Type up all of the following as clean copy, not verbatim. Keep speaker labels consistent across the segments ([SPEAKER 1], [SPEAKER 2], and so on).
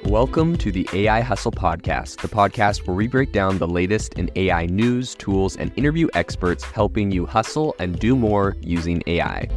[SPEAKER 1] Welcome to the AI Hustle Podcast, the podcast where we break down the latest in AI news, tools, and interview experts helping you hustle and do more using AI.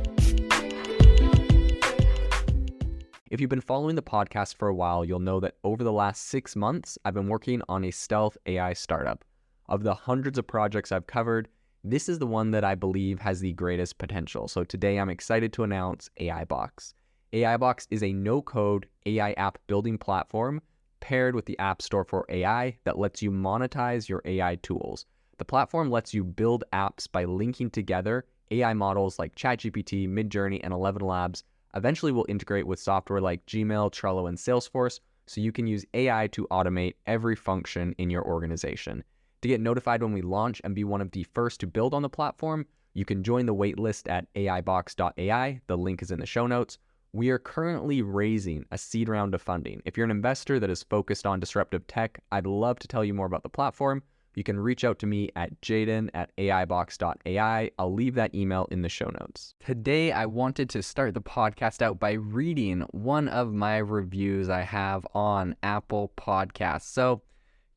[SPEAKER 1] If you've been following the podcast for a while, you'll know that over the last 6 months, I've been working on a stealth AI startup. Of the hundreds of projects I've covered, this is the one that I believe has the greatest potential. So today I'm excited to announce AIBox. AIBox is a no-code AI app building platform paired with the App Store for AI that lets you monetize your AI tools. The platform lets you build apps by linking together AI models like ChatGPT, Midjourney, and 11 Labs. Eventually will integrate with software like Gmail, Trello, and Salesforce, so you can use AI to automate every function in your organization. To get notified when we launch and be one of the first to build on the platform, you can join the waitlist at aibox.ai. The link is in the show notes. We are currently raising a seed round of funding. If you're an investor that is focused on disruptive tech, I'd love to tell you more about the platform. You can reach out to me at jaden@aibox.ai. I'll leave that email in the show notes. Today, I wanted to start the podcast out by reading one of my reviews I have on Apple Podcasts. So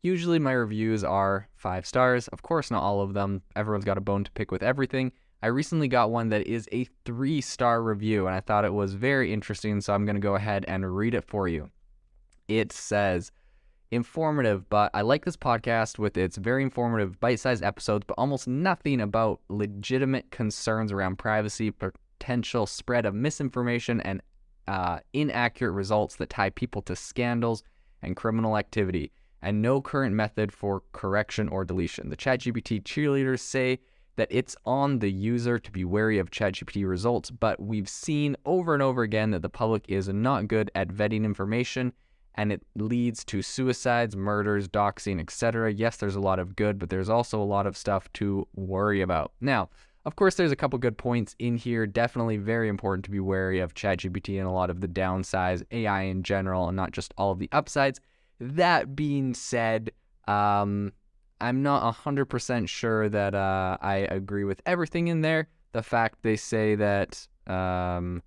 [SPEAKER 1] usually my reviews are 5 stars. Of course, not all of them. Everyone's got a bone to pick with everything. I recently got one that is a 3-star review, and I thought it was very interesting, so I'm going to go ahead and read it for you. It says, informative, but I like this podcast with its very informative bite-sized episodes, but almost nothing about legitimate concerns around privacy, potential spread of misinformation, and inaccurate results that tie people to scandals and criminal activity, and no current method for correction or deletion. The ChatGPT cheerleaders say that it's on the user to be wary of ChatGPT results, but we've seen over and over again that the public is not good at vetting information, and it leads to suicides, murders, doxing, etc. Yes, there's a lot of good, but there's also a lot of stuff to worry about. Now, of course, there's a couple good points in here. Definitely very important to be wary of ChatGPT and a lot of the downsides, AI in general, and not just all of the upsides. That being said, I'm not 100% sure that I agree with everything in there. The fact they say that the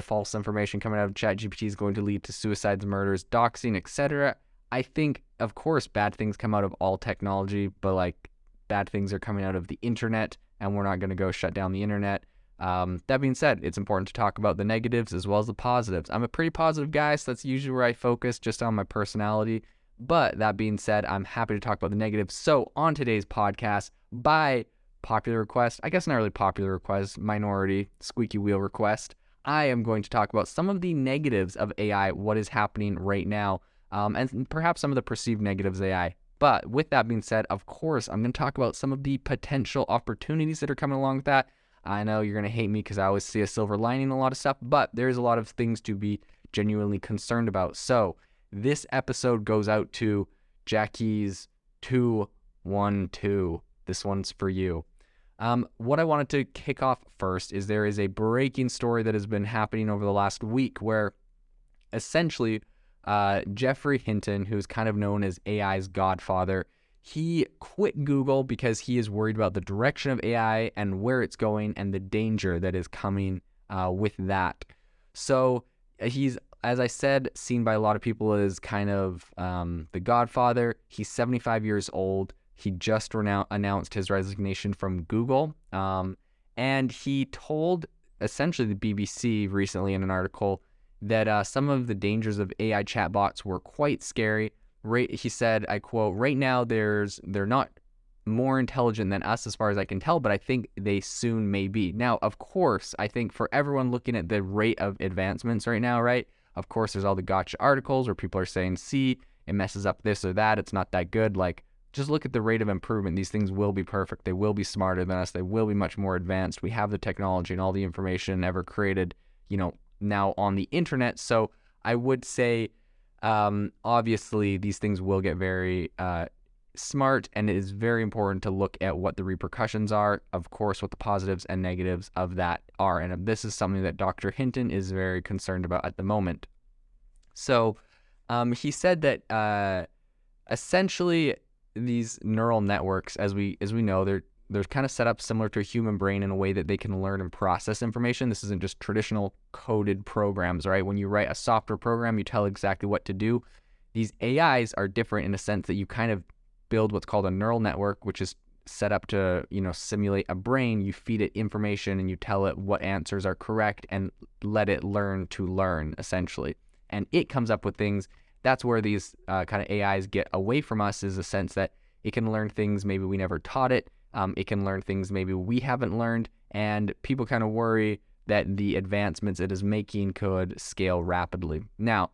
[SPEAKER 1] false information coming out of ChatGPT is going to lead to suicides, murders, doxing, etc. I think, of course, bad things come out of all technology, but like bad things are coming out of the internet, and we're not going to go shut down the internet. That being said, it's important to talk about the negatives as well as the positives. I'm a pretty positive guy, so that's usually where I focus, just on my personality. But that being said, I'm happy to talk about the negatives. So on today's podcast, by popular request, I guess not really popular request, minority, squeaky wheel request, I am going to talk about some of the negatives of AI, what is happening right now, and perhaps some of the perceived negatives of AI. But with that being said, of course, I'm going to talk about some of the potential opportunities that are coming along with that. I know you're going to hate me because I always see a silver lining in a lot of stuff, but there's a lot of things to be genuinely concerned about. So this episode goes out to Jackie's 212. This one's for you. What I wanted to kick off first is there is a breaking story that has been happening over the last week where essentially Geoffrey Hinton, who's kind of known as AI's godfather, he quit Google because he is worried about the direction of AI and where it's going and the danger that is coming with that. So he's, as I said, seen by a lot of people as kind of the godfather. He's 75 years old. He just announced his resignation from Google. And he told essentially the BBC recently in an article that some of the dangers of AI chatbots were quite scary. He said, I quote, "Right now they're not more intelligent than us as far as I can tell, but I think they soon may be." Now, of course, I think for everyone looking at the rate of advancements right now, right? Of course, there's all the gotcha articles where people are saying, see, it messes up this or that. It's not that good. Like, just look at the rate of improvement. These things will be perfect. They will be smarter than us. They will be much more advanced. We have the technology and all the information ever created, now on the internet. So I would say, obviously, these things will get very smart, and it is very important to look at what the repercussions are, of course, what the positives and negatives of that are. And this is something that Dr. Hinton is very concerned about at the moment. So he said that essentially these neural networks, as we know, they're kind of set up similar to a human brain in a way that they can learn and process information. This isn't just traditional coded programs, right? When you write a software program, you tell exactly what to do. These AIs are different in a sense that you kind of build what's called a neural network, which is set up to, simulate a brain. You feed it information and you tell it what answers are correct and let it learn to learn, essentially. And it comes up with things. That's where these kind of AIs get away from us, is a sense that it can learn things maybe we never taught it. It can learn things maybe we haven't learned. And people kind of worry that the advancements it is making could scale rapidly. Now,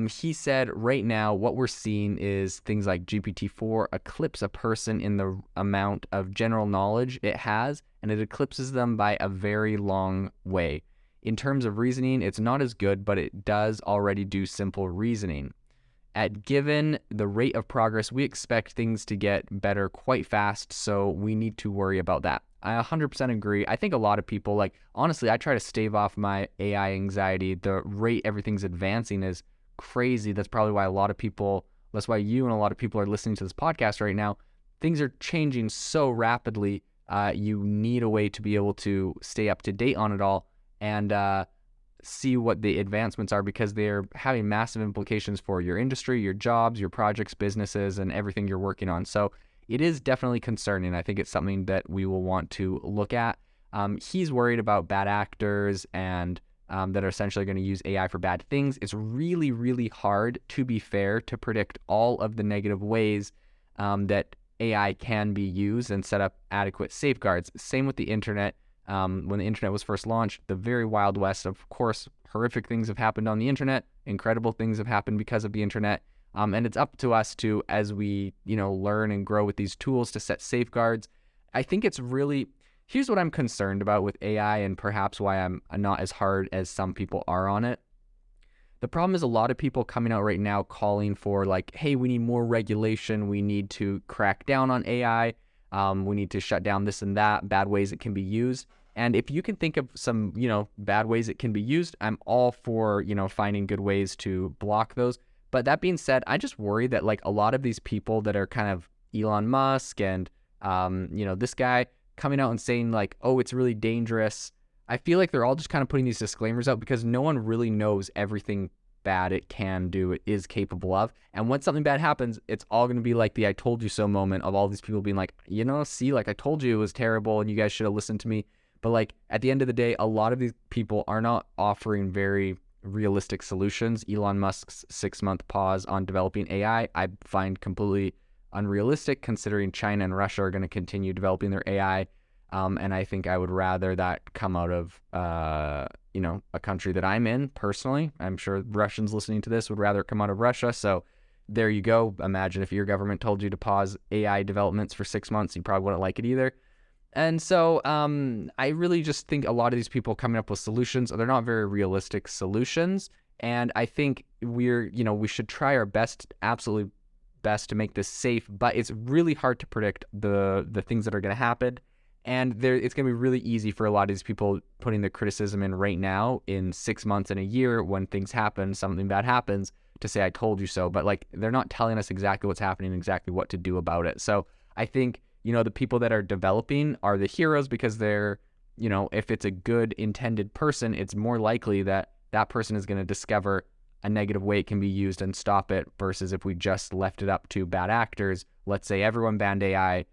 [SPEAKER 1] he said right now what we're seeing is things like GPT-4 eclipse a person in the amount of general knowledge it has, and it eclipses them by a very long way. In terms of reasoning, it's not as good, but it does already do simple reasoning. Given the rate of progress, we expect things to get better quite fast, so we need to worry about that. I 100% agree. I think a lot of people, honestly, I try to stave off my AI anxiety. The rate everything's advancing is crazy. That's probably why that's why you and a lot of people are listening to this podcast right now. Things are changing so rapidly. You need a way to be able to stay up to date on it all and see what the advancements are, because they're having massive implications for your industry, your jobs, your projects, businesses, and everything you're working on. So it is definitely concerning. I think it's something that we will want to look at. He's worried about bad actors and that are essentially going to use AI for bad things. It's really, really hard, to be fair, to predict all of the negative ways that AI can be used and set up adequate safeguards. Same with the internet. When the internet was first launched, the very Wild West, of course, horrific things have happened on the internet. Incredible things have happened because of the internet. And it's up to us to, as we, learn and grow with these tools, to set safeguards. I think it's really, here's what I'm concerned about with AI, and perhaps why I'm not as hard as some people are on it. The problem is a lot of people coming out right now calling for hey, we need more regulation. We need to crack down on AI. We need to shut down this and that, bad ways it can be used. And if you can think of some, bad ways it can be used, I'm all for, finding good ways to block those. But that being said, I just worry that a lot of these people that are kind of Elon Musk and, this guy coming out and saying oh, it's really dangerous. I feel like they're all just kind of putting these disclaimers out because no one really knows everything bad it can do, it is capable of. And when something bad happens, it's all going to be like the I told you so moment of all these people being see, I told you it was terrible and you guys should have listened to me. But at the end of the day, a lot of these people are not offering very realistic solutions. Elon Musk's 6-month pause on developing AI, I find completely unrealistic, considering China and Russia are going to continue developing their AI. And I think I would rather that come out of, a country that I'm in personally. I'm sure Russians listening to this would rather come out of Russia. So there you go. Imagine if your government told you to pause AI developments for 6 months, you probably wouldn't like it either. And so I really just think a lot of these people coming up with solutions, they're not very realistic solutions. And I think we should try our best, absolutely best, to make this safe. But it's really hard to predict the things that are going to happen. And it's going to be really easy for a lot of these people putting the criticism in right now in 6 months and a year when things happen, something bad happens, to say, I told you so. But they're not telling us exactly what's happening, exactly what to do about it. So I think, the people that are developing are the heroes because they're, if it's a good intended person, it's more likely that that person is going to discover a negative way it can be used and stop it, versus if we just left it up to bad actors. Let's say everyone banned AI,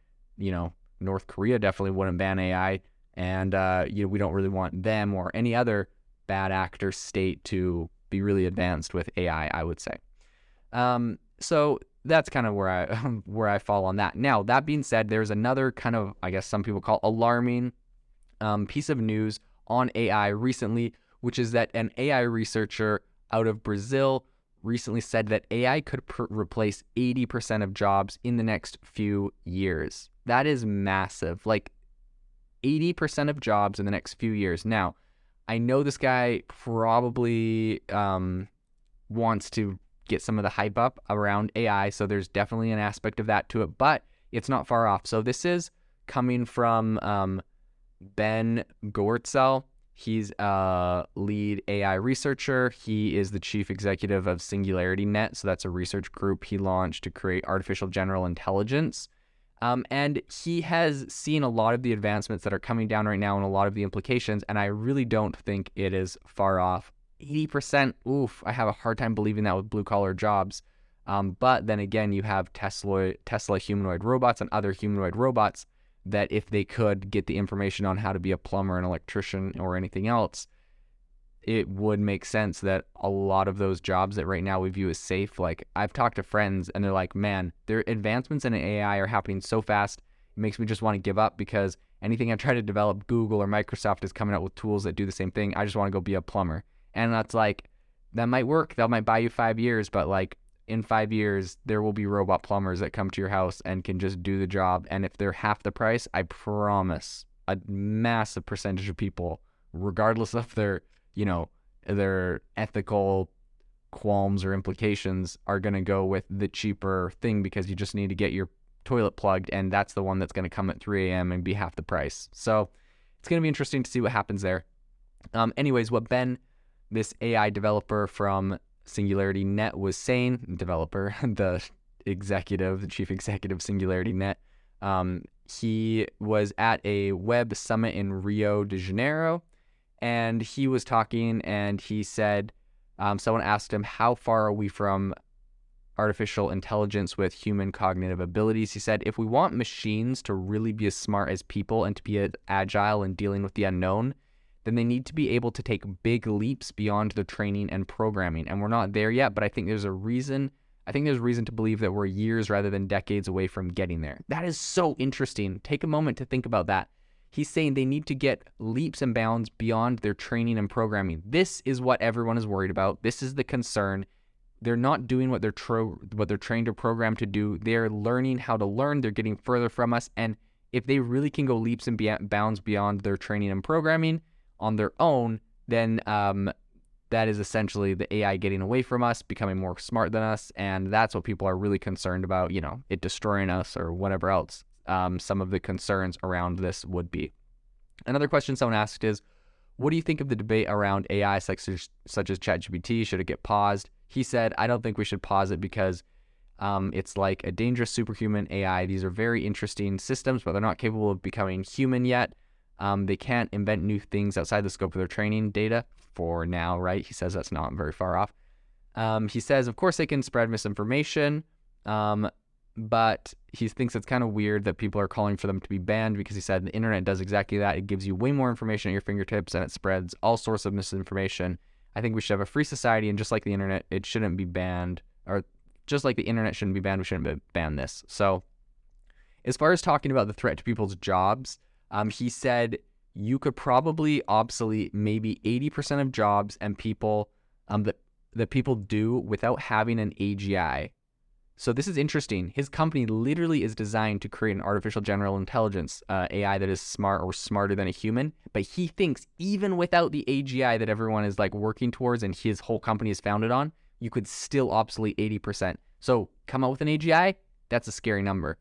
[SPEAKER 1] North Korea definitely wouldn't ban AI, and we don't really want them or any other bad actor state to be really advanced with AI, I would say. So that's kind of where I fall on that. Now, that being said, there's another kind of, I guess some people call alarming piece of news on AI recently, which is that an AI researcher out of Brazil recently said that AI could replace 80% of jobs in the next few years. That is massive. 80% of jobs in the next few years. Now, I know this guy probably wants to get some of the hype up around AI, so there's definitely an aspect of that to it, but it's not far off. So this is coming from Ben Goertzel. He's a lead AI researcher. He is the chief executive of SingularityNet, so that's a research group he launched to create artificial general intelligence. And he has seen a lot of the advancements that are coming down right now and a lot of the implications, and I really don't think it is far off. 80%, oof, I have a hard time believing that with blue-collar jobs. But then again, you have Tesla humanoid robots and other humanoid robots that if they could get the information on how to be a plumber, an electrician, or anything else, it would make sense that a lot of those jobs that right now we view as safe, like I've talked to friends and they're like, man, their advancements in AI are happening so fast, it makes me just want to give up because anything I try to develop, Google or Microsoft is coming out with tools that do the same thing. I just want to go be a plumber. And that's like, that might work. That might buy you 5 years, but like in 5 years, there will be robot plumbers that come to your house and can just do the job. And if they're half the price, I promise a massive percentage of people, regardless of their ethical qualms or implications, are going to go with the cheaper thing because you just need to get your toilet plugged, and that's the one that's going to come at 3 a.m. and be half the price. So it's going to be interesting to see what happens there. Anyways, what Ben, this AI developer from Singularity Net, was saying, developer, the chief executive Singularity Net, he was at a web summit in Rio de Janeiro, and he was talking, and he said, someone asked him, how far are we from artificial intelligence with human cognitive abilities? He said, if we want machines to really be as smart as people and to be as agile in dealing with the unknown, then they need to be able to take big leaps beyond the training and programming. And we're not there yet, but I think there's reason to believe that we're years rather than decades away from getting there. That is so interesting. Take a moment to think about that. He's saying they need to get leaps and bounds beyond their training and programming. This is what everyone is worried about. This is the concern. They're not doing what they're trained or programmed to do. They're learning how to learn. They're getting further from us. And if they really can go leaps and bounds beyond their training and programming on their own, then that is essentially the AI getting away from us, becoming more smart than us. And that's what people are really concerned about, it destroying us or whatever else. Some of the concerns around this would be. Another question someone asked is, what do you think of the debate around AI such as ChatGPT? Should it get paused? He said, I don't think we should pause it because it's like a dangerous superhuman AI. These are very interesting systems, but they're not capable of becoming human yet. They can't invent new things outside the scope of their training data for now, right? He says that's not very far off. He says, of course, they can spread misinformation, but he thinks it's kind of weird that people are calling for them to be banned because he said the internet does exactly that. It gives you way more information at your fingertips and it spreads all sorts of misinformation. I think we should have a free society, and just like the internet, it shouldn't be banned, or just like the internet shouldn't be banned, we shouldn't ban this. So as far as talking about the threat to people's jobs, he said you could probably obsolete maybe 80% of jobs and people that people do without having an AGI. So this is interesting. His company literally is designed to create an artificial general intelligence AI that is smart or smarter than a human. But he thinks even without the AGI that everyone is like working towards and his whole company is founded on, you could still obsolete 80%. So come out with an AGI, that's a scary number.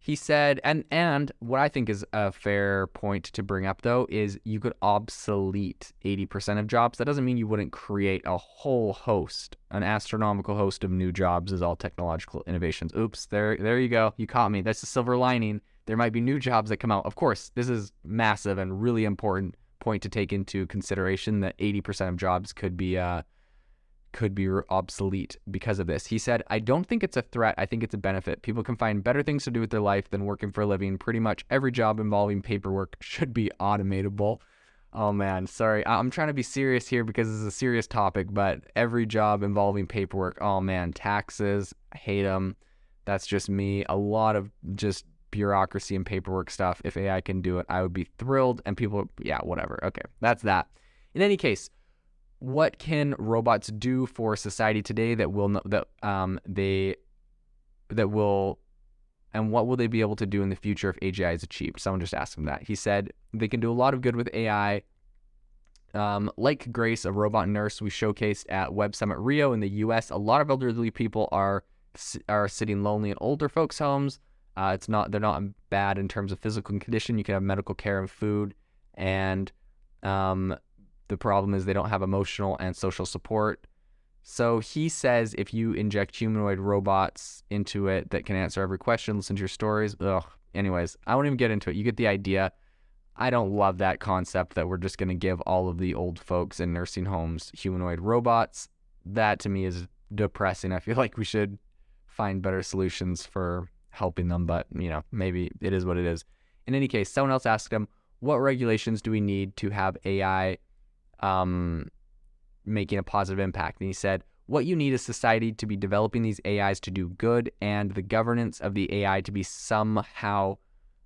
[SPEAKER 1] He said, and what I think is a fair point to bring up, though, is you could obsolete 80% of jobs. That doesn't mean you wouldn't create a whole host, an astronomical host of new jobs as all technological innovations. Oops, there you go. You caught me. That's the silver lining. There might be new jobs that come out. Of course, this is massive and really important point to take into consideration that 80% of jobs could be obsolete because of this. He said, I don't think it's a threat. I think it's a benefit. People can find better things to do with their life than working for a living. Pretty much every job involving paperwork should be automatable. Oh man, sorry. I'm trying to be serious here because this is a serious topic, but every job involving paperwork, oh man, taxes, I hate them. That's just me. A lot of just bureaucracy and paperwork stuff. If AI can do it, I would be thrilled. And people, yeah, whatever. Okay, that's that. In any case, what can robots do for society today and what will they be able to do in the future if AGI is achieved? Someone just asked him that. He said they can do a lot of good with AI. Like Grace, a robot nurse we showcased at Web Summit Rio in the US, a lot of elderly people are sitting lonely in older folks' homes. They're not bad in terms of physical condition. You can have medical care and food, and the problem is they don't have emotional and social support. So he says if you inject humanoid robots into it that can answer every question, listen to your stories. Anyways, I won't even get into it. You get the idea. I don't love that concept that we're just going to give all of the old folks in nursing homes humanoid robots. That to me is depressing. I feel like we should find better solutions for helping them, but maybe it is what it is. In any case, someone else asked him, what regulations do we need to have AI making a positive impact? And he said, what you need is society to be developing these AIs to do good, and the governance of the AI to be somehow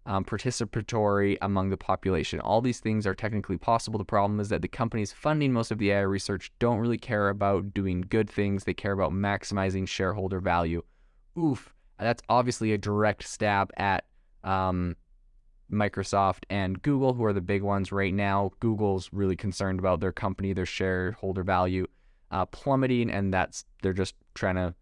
[SPEAKER 1] participatory among the population. All these things are technically possible. The problem is that the companies funding most of the AI research don't really care about doing good things. They care about maximizing shareholder value. Oof. That's obviously a direct stab at Microsoft and Google, who are the big ones right now. Google's really concerned about their company, their shareholder value plummeting, and they're just trying to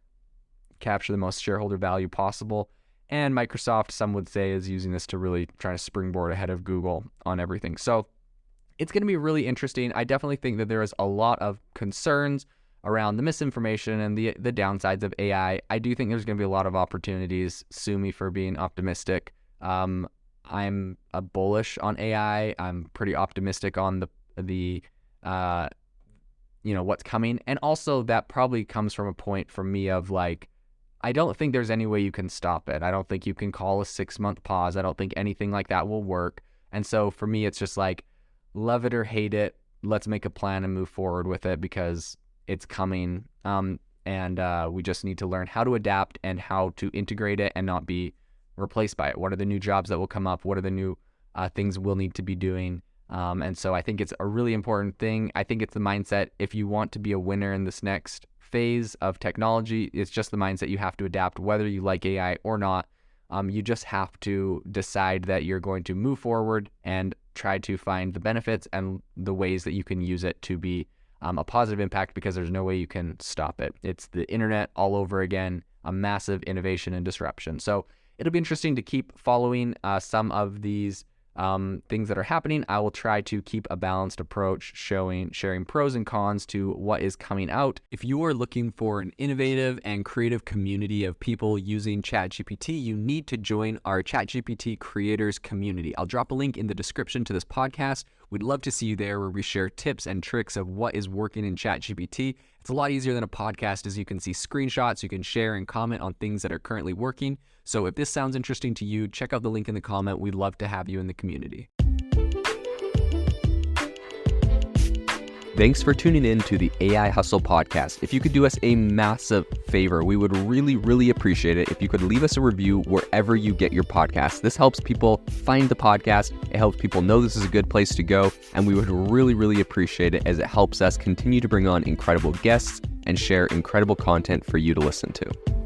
[SPEAKER 1] capture the most shareholder value possible. And Microsoft, some would say, is using this to really try to springboard ahead of Google on everything. So it's going to be really interesting. I definitely think that there is a lot of concerns around the misinformation and the downsides of AI. I do think there's going to be a lot of opportunities. Sue me for being optimistic. I'm bullish on AI. I'm pretty optimistic on the what's coming. And also that probably comes from a point for me of like, I don't think there's any way you can stop it. I don't think you can call a 6-month pause. I don't think anything like that will work. And so for me, it's just like, love it or hate it. Let's make a plan and move forward with it because it's coming. And we just need to learn how to adapt and how to integrate it and not be replaced by it. What are the new jobs that will come up? What are the new things we'll need to be doing? And so I think it's a really important thing. I think it's the mindset. If you want to be a winner in this next phase of technology, it's just the mindset you have to adapt, whether you like AI or not. You just have to decide that you're going to move forward and try to find the benefits and the ways that you can use it to be a positive impact, because there's no way you can stop it. It's the internet all over again, a massive innovation and disruption. So it'll be interesting to keep following some of these things that are happening. I will try to keep a balanced approach, sharing pros and cons to what is coming out. If you are looking for an innovative and creative community of people using ChatGPT, you need to join our ChatGPT creators community. I'll drop a link in the description to this podcast. We'd love to see you there, where we share tips and tricks of what is working in ChatGPT. It's a lot easier than a podcast, as you can see screenshots, you can share and comment on things that are currently working. So if this sounds interesting to you, check out the link in the comment. We'd love to have you in the community. Thanks for tuning in to the AI Hustle podcast. If you could do us a massive favor, we would really, really appreciate it if you could leave us a review wherever you get your podcasts. This helps people find the podcast. It helps people know this is a good place to go. And we would really, really appreciate it, as it helps us continue to bring on incredible guests and share incredible content for you to listen to.